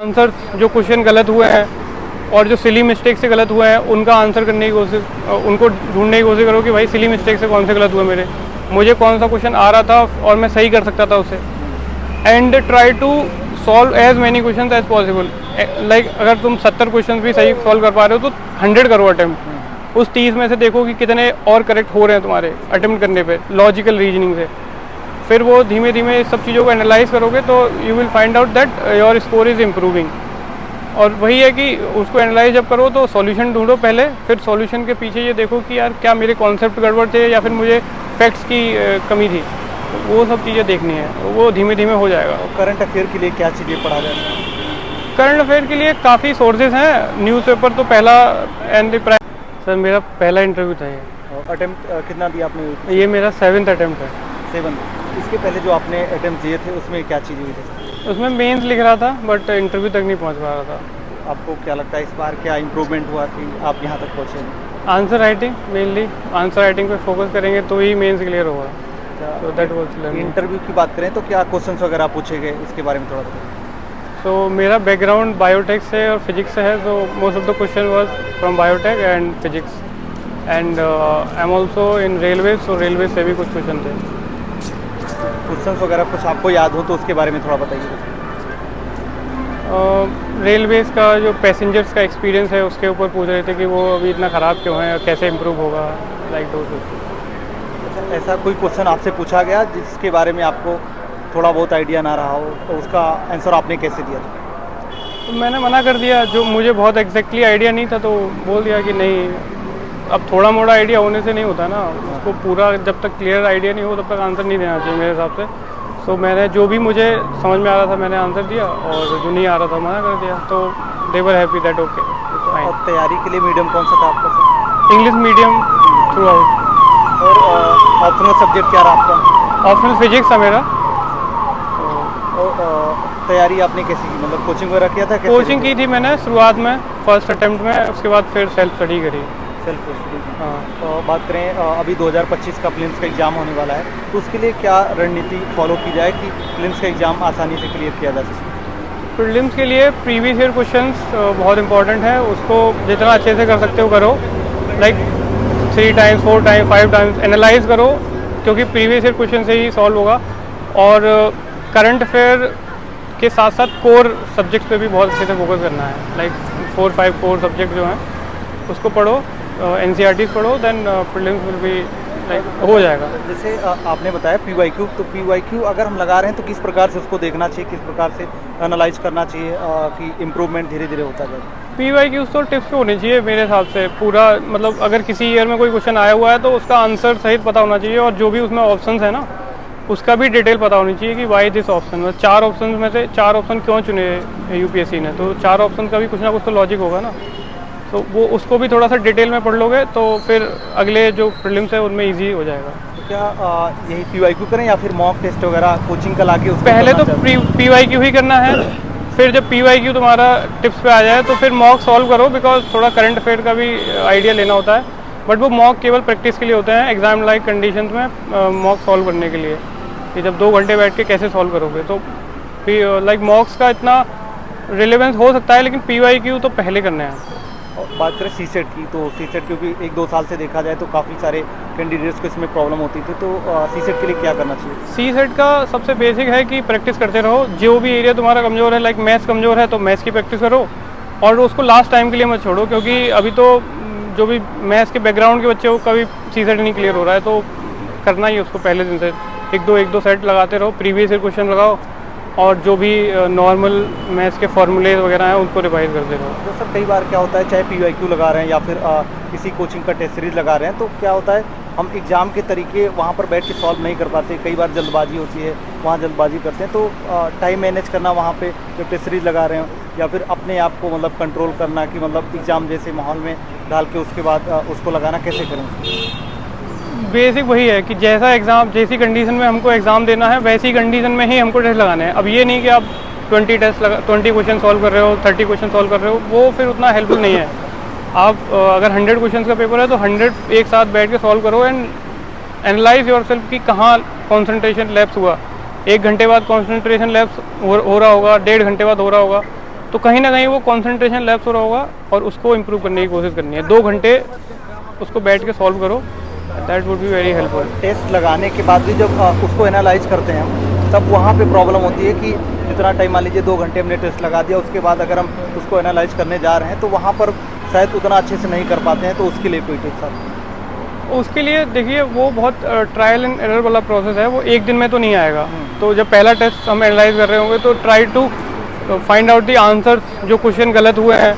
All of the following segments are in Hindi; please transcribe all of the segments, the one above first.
आंसर जो क्वेश्चन गलत हुए हैं और जो सिली मिस्टेक से गलत हुए हैं उनका आंसर करने की कोशिश, उनको ढूंढने की कोशिश करो कि भाई सिली मिस्टेक से कौन से गलत हुए मेरे, मुझे कौन सा क्वेश्चन आ रहा था और मैं सही कर सकता था उसे। And try to solve as many question as possible. Like अगर तुम 70 क्वेश्चन भी सही सॉल्व कर पा रहे हो तो 100 करो अटेम्प्ट। उस 30 में से देखो कि कितने और करेक्ट हो रहे हैं तुम्हारे अटेम्प्ट करने पे लॉजिकल रीजनिंग से। फिर वो धीमे धीमे सब चीज़ों को एनालाइज करोगे तो you will find out that your score is improving. और वही है कि उसको एनालाइज जब करो तो सॉल्यूशन ढूंढो पहले, फिर सॉल्यूशन के पीछे ये देखो कि यार क्या मेरे कॉन्सेप्ट गड़बड़ थे या फिर मुझे फैक्ट्स की कमी थी। तो वो सब चीज़ें देखनी है, वो धीमे धीमे हो जाएगा। करंट अफेयर के लिए क्या चीज़ें पढ़ा जाता है? करंट अफेयर के लिए काफ़ी सोर्सेज हैं। न्यूज़पेपर तो पहला एंड सर मेरा पहला इंटरव्यू था ये। अटेम्प्ट कितना दिया आपने? ये मेरा 7th अटेम्प्ट है। 7। इसके पहले जो आपने अटेम्प्ट दिए थे उसमें क्या चीज़ें हुई थी? उसमें मेंस लिख रहा था बट इंटरव्यू तक नहीं पहुंच पा रहा था। आपको क्या लगता है इस बार क्या इम्प्रूवमेंट हुआ कि आप यहाँ तक पहुँचे? Answer writing, mainly answer writing पे फोकस करेंगे तो ही मेंस क्लियर होगा। तो दैट वाज इंटरव्यू की बात करें तो क्या क्वेश्चंस वगैरह पूछे गए, इसके बारे में थोड़ा बताइए। सो मेरा बैकग्राउंड बायोटेक से और फिजिक्स से है, तो most of the question was from biotech and physics and I am also in railway, so railway से भी कुछ क्वेश्चन थे। क्वेश्चंस वगैरह कुछ आपको याद हो तो उसके बारे में थोड़ा बताइए। रेलवेज़ का जो पैसेंजर्स का एक्सपीरियंस है उसके ऊपर पूछ रहे थे कि वो अभी इतना ख़राब क्यों है और कैसे इम्प्रूव होगा, लाइक दो। ऐसा कोई क्वेश्चन आपसे पूछा गया जिसके बारे में आपको थोड़ा बहुत आइडिया ना रहा हो, तो उसका आंसर आपने कैसे दिया था? तो मैंने मना कर दिया, जो मुझे बहुत एग्जैक्टली आइडिया नहीं था तो बोल दिया कि नहीं, अब थोड़ा मोड़ा आइडिया होने से नहीं होता ना, उसको पूरा जब तक क्लियर आइडिया नहीं हो तब तक आंसर नहीं देना चाहिए मेरे हिसाब से। तो मैंने जो भी मुझे समझ में आ रहा था मैंने आंसर दिया और जो नहीं आ रहा था मना कर दिया। तो दे वर हैप्पी दैट ओके। और तैयारी के लिए मीडियम कौन सा था आपका? English medium through out. और ऑप्शनल सब्जेक्ट क्या रहा आपका? ऑप्शनल फिजिक्स था मेरा। और तैयारी आपने कैसी की, मतलब कोचिंग वगैरह किया था? कोचिंग की थी मैंने शुरुआत में फर्स्ट अटेम्प्ट में, उसके बाद फिर सेल्फ स्टडी करी। Self study. हाँ। तो बात करें अभी 2025 का प्रीलिम्स का एग्ज़ाम होने वाला है, तो उसके लिए क्या रणनीति फॉलो की जाए कि प्रीलिम्स का एग्ज़ाम आसानी से क्लियर किया जा सके? प्रीलिम्स के लिए प्रीवियस ईयर क्वेश्चंस बहुत इंपॉर्टेंट है, उसको जितना अच्छे से कर सकते हो करो। Like 3 times 4 times 5 times analyse करो, क्योंकि प्रीवियस ईयर क्वेश्चन से ही सॉल्व होगा। और करंट अफेयर के साथ साथ कोर सब्जेक्ट्स पे भी बहुत अच्छे से फोकस करना है। लाइक 4-5 कोर सब्जेक्ट जो हैं उसको पढ़ो, NCERTs पढ़ो, then prelims will be like हो जाएगा। जैसे आपने बताया PYQ, तो PYQ अगर हम लगा रहे हैं तो किस प्रकार से उसको देखना चाहिए, किस प्रकार से एनालाइज करना चाहिए कि इम्प्रूवमेंट धीरे धीरे होता जाए? PYQs तो टिप्स पे होने चाहिए मेरे हिसाब से। पूरा मतलब अगर किसी ईयर में कोई क्वेश्चन आया हुआ है तो उसका आंसर सहित पता होना चाहिए, और जो भी उसमें ऑप्शंस है ना उसका भी डिटेल पता होनी चाहिए कि वाई दिस ऑप्शन। में 4 ऑप्शन में से 4 ऑप्शन क्यों चुने UPSC ने, तो 4 ऑप्शन का भी कुछ ना कुछ तो लॉजिक होगा ना। तो वो उसको भी थोड़ा सा डिटेल में पढ़ लोगे तो फिर अगले जो प्रीलिम्स है उनमें इजी हो जाएगा। तो क्या यही PYQ करें या फिर मॉक टेस्ट वगैरह कोचिंग का लाके? पहले तो PYQ ही करना है, फिर जब PYQ तुम्हारा टिप्स पे आ जाए तो फिर मॉक सॉल्व करो, बिकॉज थोड़ा करंट अफेयर का भी आइडिया लेना होता है। बट वो मॉक केवल प्रैक्टिस के लिए होते हैं, एग्जाम लाइक कंडीशंस में मॉक सॉल्व करने के लिए, कि जब 2 घंटे बैठ के कैसे सॉल्व करोगे। तो लाइक मॉक्स का इतना रिलेवेंस हो सकता है, लेकिन PYQ तो पहले करने हैं। और बात करें CSET की, तो CSET क्योंकि 1-2 साल से देखा जाए तो काफ़ी सारे कैंडिडेट्स को इसमें प्रॉब्लम होती थी, तो CSET के लिए क्या करना चाहिए? CSET का सबसे बेसिक है कि प्रैक्टिस करते रहो। जो भी एरिया तुम्हारा कमज़ोर है, लाइक मैथ्स कमज़ोर है तो मैथ्स की प्रैक्टिस करो, और उसको लास्ट टाइम के लिए मत छोड़ो, क्योंकि अभी तो जो भी मैथ्स के बैकग्राउंड के बच्चे हो कभी CSET नहीं क्लियर हो रहा है, तो करना ही उसको पहले दिन से 1-2 सेट लगाते रहो, प्रीवियस ईयर क्वेश्चन लगाओ, और जो भी नॉर्मल मैथ्स के फॉर्मूलेज वगैरह हैं उनको रिवाइज करते रहो। तो सर कई बार क्या होता है, चाहे PYQ लगा रहे हैं या फिर किसी कोचिंग का टेस्ट सीरीज लगा रहे हैं, तो क्या होता है हम एग्ज़ाम के तरीके वहाँ पर बैठ के सॉल्व नहीं कर पाते, कई बार जल्दबाजी होती है, वहाँ जल्दबाजी करते हैं। तो टाइम मैनेज करना वहाँ पे जब टेस्ट सीरीज लगा रहे हो, या फिर अपने आप को मतलब कंट्रोल करना कि मतलब एग्ज़ाम जैसे माहौल में डाल के उसके बाद उसको लगाना, कैसे करें? बेसिक वही है कि जैसा एग्ज़ाम, जैसी कंडीशन में हमको एग्ज़ाम देना है वैसी कंडीशन में ही हमको टेस्ट लगाने हैं। अब ये नहीं कि आप 20 क्वेश्चन सॉल्व कर रहे हो, 30 क्वेश्चन सॉल्व कर रहे हो, वो फिर उतना हेल्पफुल नहीं है। आप अगर 100 क्वेश्चन का पेपर है तो 100 एक साथ बैठ के सॉल्व करो एंड एनालाइज योरसेल्फ कि कहाँ कॉन्सेंट्रेशन लैप्स हुआ। 1 घंटे बाद कॉन्सेंट्रेशन लैप्स हो रहा होगा, 1.5 घंटे बाद हो रहा होगा, तो कहीं ना कहीं वो कंसंट्रेशन लैप्स हो रहा होगा और उसको इम्प्रूव करने की कोशिश करनी है। 2 घंटे उसको बैठ के सॉल्व करो, that would be very helpful. Test लगाने के बाद भी जब उसको एनालाइज करते हैं हम, तब वहाँ पे प्रॉब्लम होती है कि जितना टाइम, मान लीजिए 2 घंटे हमने टेस्ट लगा दिया, उसके बाद अगर हम उसको एनालाइज करने जा रहे हैं तो वहाँ पर शायद उतना अच्छे से नहीं कर पाते हैं, तो उसके लिए कोई टिप्स आप? उसके लिए देखिए वो बहुत ट्रायल एंड एरर वाला प्रोसेस है, वो एक दिन में तो नहीं आएगा। तो जब पहला टेस्ट हम एनालाइज कर रहे होंगे तो try to find out the answers, जो क्वेश्चन गलत हुए हैं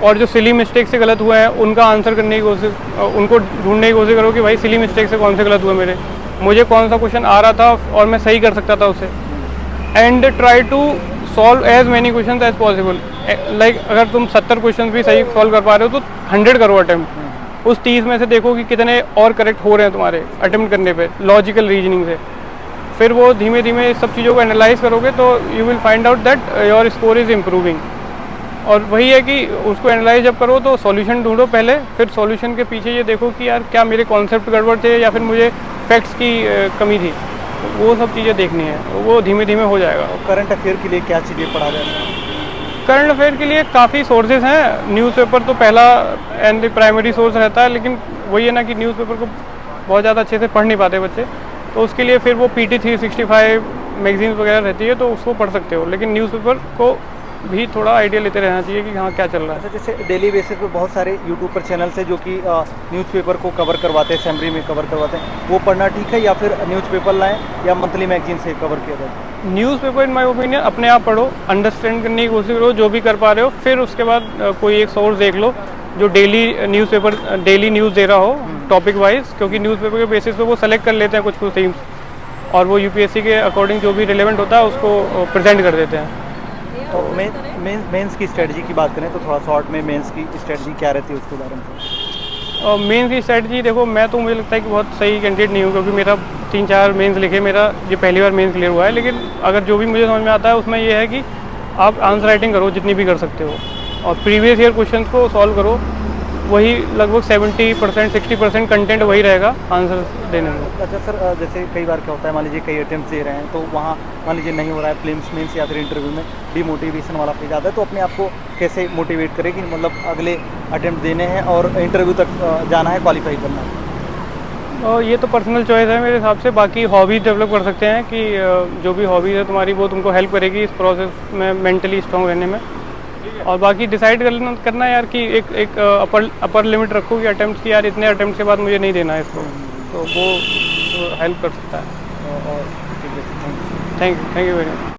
और जो सिली मिस्टेक से गलत हुए हैं उनका आंसर करने की कोशिश, उनको ढूंढने की कोशिश करो कि भाई सिली मिस्टेक से कौन से गलत हुए मेरे, मुझे कौन सा क्वेश्चन आ रहा था और मैं सही कर सकता था उसे। And try to solve as many question as possible. Like अगर तुम 70 क्वेश्चन भी सही सॉल्व कर पा रहे हो तो 100 करो अटेम्प्ट। उस 30 में से देखो कि कितने और करेक्ट हो रहे हैं तुम्हारे अटेम्प्ट करने पे लॉजिकल रीजनिंग से। फिर वो धीमे धीमे सब चीज़ों को एनालाइज करोगे तो you will find out that your score is improving. और वही है कि उसको एनालाइज जब करो तो सॉल्यूशन ढूंढो पहले, फिर सॉल्यूशन के पीछे ये देखो कि यार क्या मेरे कॉन्सेप्ट गड़बड़ थे या फिर मुझे फैक्ट्स की कमी थी। वो सब चीज़ें देखनी है, वो धीमे धीमे हो जाएगा। करंट अफेयर के लिए क्या चीज़ें पढ़ा जाता है? करंट अफेयर के लिए काफ़ी सोर्सेज हैं। न्यूज़पेपर तो पहला एंड प्राइमरी सोर्स रहता है, लेकिन वही है ना कि न्यूज़पेपर को बहुत ज़्यादा अच्छे से पढ़ नहीं पाते बच्चे, तो उसके लिए फिर वो PT 365 मैगजीन्स वगैरह रहती है तो उसको पढ़ सकते हो। लेकिन न्यूज़पेपर को भी थोड़ा आइडिया लेते रहना चाहिए कि हाँ क्या चल रहा है। अच्छा, जैसे डेली बेसिस पे बहुत सारे यूट्यूब पर चैनल्स हैं जो कि न्यूज़पेपर को कवर करवाते हैं, समरी में कवर करवाते हैं, वो पढ़ना ठीक है या फिर न्यूज़पेपर लाएं या मंथली मैगजीन से कवर किया जाए? न्यूज़पेपर इन माय ओपिनियन अपने आप पढ़ो, अंडरस्टैंड करने की कोशिश करो जो भी कर पा रहे हो, फिर उसके बाद कोई एक सोर्स देख लो जो डेली न्यूज़पेपर डेली न्यूज़ दे रहा हो टॉपिक वाइज, क्योंकि न्यूज़पेपर के बेसिस पे वो सेलेक्ट कर लेते हैं कुछ कुछ थीम्स और वो UPSC के अकॉर्डिंग जो भी रिलेवेंट होता है उसको प्रेजेंट कर देते हैं। तो मेंस की स्ट्रेटजी की बात करें तो थोड़ा शॉर्ट में मेंस की स्ट्रेटजी क्या रहती है उसके बारे में? मेंस की स्ट्रेटजी देखो, मैं तो मुझे लगता है कि बहुत सही कैंडिडेट नहीं हूँ, क्योंकि मेरा 3-4 मेंस लिखे, मेरा ये पहली बार मेंस क्लियर हुआ है। लेकिन अगर जो भी मुझे समझ में आता है उसमें ये है कि आप आंसर राइटिंग करो जितनी भी कर सकते हो और प्रीवियस ईयर क्वेश्चन को सॉल्व करो। वही लगभग 70% 60% कंटेंट वही रहेगा आंसर देने में। अच्छा सर, जैसे कई बार क्या होता है, मान लीजिए कई अटेम्प्ट दे रहे हैं तो वहाँ मान लीजिए नहीं हो रहा है, प्रीलिम्स मेंस या फिर इंटरव्यू में डिमोटिवेशन वाला फेज आता है, तो अपने आप को कैसे मोटिवेट करें कि मतलब अगले अटेम्प्ट देने हैं और इंटरव्यू तक जाना है, क्वालिफाई करना है? और ये तो पर्सनल चॉइस है मेरे हिसाब से। बाकी हॉबीज डेवलप कर सकते हैं कि जो भी हॉबीज़ है तुम्हारी वो तुमको हेल्प करेगी इस प्रोसेस में मेंटली स्ट्रॉन्ग रहने में। और बाकी डिसाइड करना यार कि एक अपर लिमिट रखो कि अटेम्प्ट की, यार इतने अटेम्प्ट के बाद मुझे नहीं देना है इसको, तो वो हेल्प कर सकता है। और थैंक यू वेरी मच।